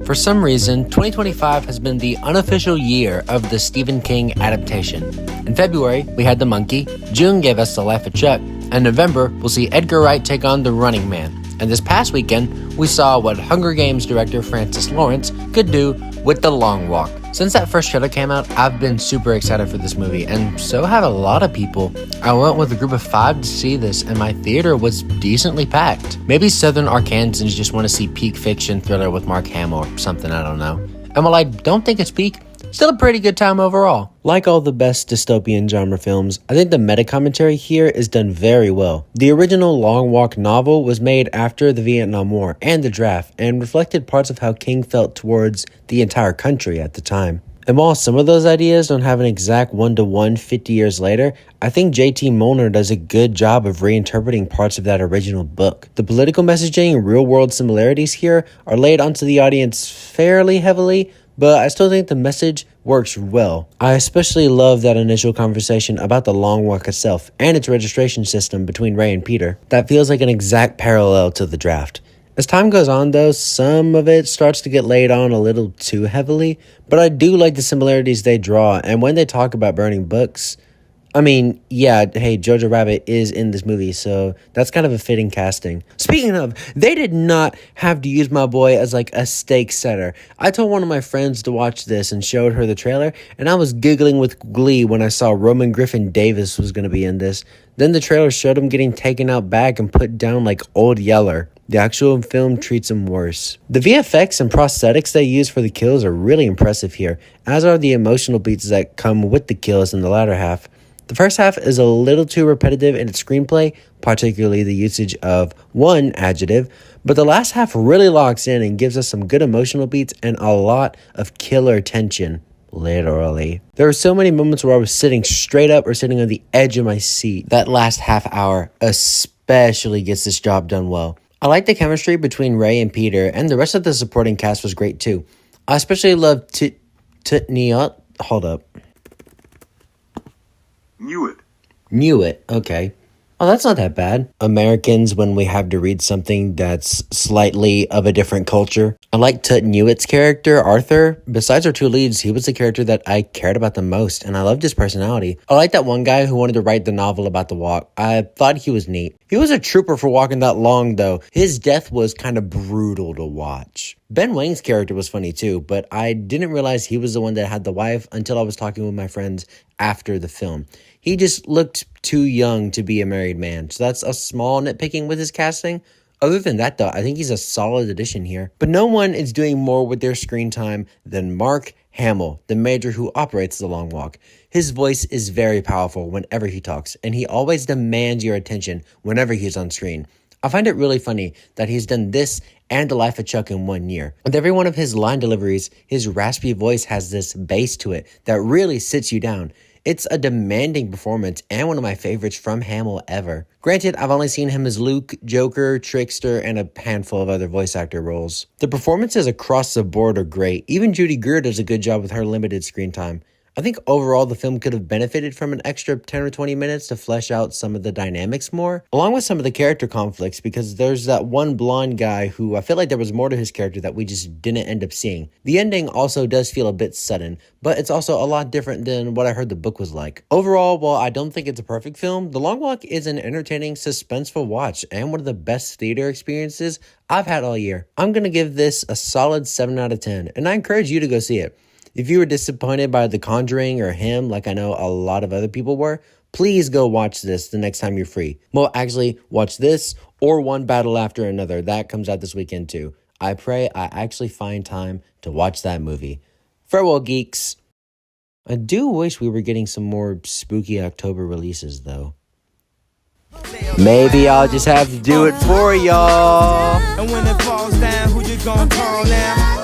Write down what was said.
For some reason, 2025 has been the unofficial year of the Stephen King adaptation. In February, we had The Monkey, June gave us The Life of Chuck, and November, we'll see Edgar Wright take on The Running Man. And this past weekend, we saw what Hunger Games director Francis Lawrence could do with The Long Walk. Since that first trailer came out, I've been super excited for this movie, and so have a lot of people. I went with a group of 5 to see this, and my theater was decently packed. Maybe Southern Arkansans just want to see peak fiction thriller with Mark Hamill or something, I don't know. And while I don't think it's peak, still a pretty good time overall. Like all the best dystopian genre films, I think the meta-commentary here is done very well. The original Long Walk novel was made after the Vietnam War and the draft, and reflected parts of how King felt towards the entire country at the time. And while some of those ideas don't have an exact 1-to-1 50 years later, I think J.T. Molnar does a good job of reinterpreting parts of that original book. The political messaging and real-world similarities here are laid onto the audience fairly heavily, but I still think the message works well. I especially love that initial conversation about the Long Walk itself and its registration system between Ray and Peter. That feels like an exact parallel to the draft. As time goes on though, some of it starts to get laid on a little too heavily, but I do like the similarities they draw, and when they talk about burning books, I mean, yeah, hey, Jojo Rabbit is in this movie, so that's kind of a fitting casting. Speaking of, they did not have to use my boy as like a stake setter. I told one of my friends to watch this and showed her the trailer, and I was giggling with glee when I saw Roman Griffin Davis was going to be in this. Then the trailer showed him getting taken out back and put down like Old Yeller. The actual film treats him worse. The VFX and prosthetics they use for the kills are really impressive here, as are the emotional beats that come with the kills in the latter half. The first half is a little too repetitive in its screenplay, particularly the usage of one adjective, but the last half really locks in and gives us some good emotional beats and a lot of killer tension, literally. There were so many moments where I was sitting straight up or sitting on the edge of my seat. That last half hour especially gets this job done well. I like the chemistry between Ray and Peter, and the rest of the supporting cast was great too. I especially love Hold up. Knew it, okay. Oh, that's not that bad. Americans, when we have to read something that's slightly of a different culture. I like Tut Newitt's character, Arthur. Besides our 2 leads, he was the character that I cared about the most, and I loved his personality. I like that one guy who wanted to write the novel about the walk. I thought he was neat. He was a trooper for walking that long, though. His death was kind of brutal to watch. Ben Wang's character was funny too, but I didn't realize he was the one that had the wife until I was talking with my friends after the film. He just looked too young to be a married man, so that's a small nitpicking with his casting. Other than that though, I think he's a solid addition here. But no one is doing more with their screen time than Mark Hamill, the major who operates the Long Walk. His voice is very powerful whenever he talks, and he always demands your attention whenever he's on screen. I find it really funny that he's done this and The Life of Chuck in 1 year. With every one of his line deliveries, his raspy voice has this bass to it that really sits you down. It's a demanding performance and one of my favorites from Hamill ever. Granted, I've only seen him as Luke, Joker, Trickster, and a handful of other voice actor roles. The performances across the board are great. Even Judy Greer does a good job with her limited screen time. I think overall the film could have benefited from an extra 10 or 20 minutes to flesh out some of the dynamics more, along with some of the character conflicts, because there's that one blonde guy who I feel like there was more to his character that we just didn't end up seeing. The ending also does feel a bit sudden, but it's also a lot different than what I heard the book was like. Overall, while I don't think it's a perfect film, The Long Walk is an entertaining, suspenseful watch and one of the best theater experiences I've had all year. I'm going to give this a solid 7 out of 10, and I encourage you to go see it. If you were disappointed by The Conjuring or Him, like I know a lot of other people were, please go watch this the next time you're free. Well, actually, watch this or One Battle After Another. That comes out this weekend too. I pray I actually find time to watch that movie. Farewell, geeks. I do wish we were getting some more spooky October releases, though. Maybe I'll just have to do it for y'all. And when it falls down, who you gonna call now?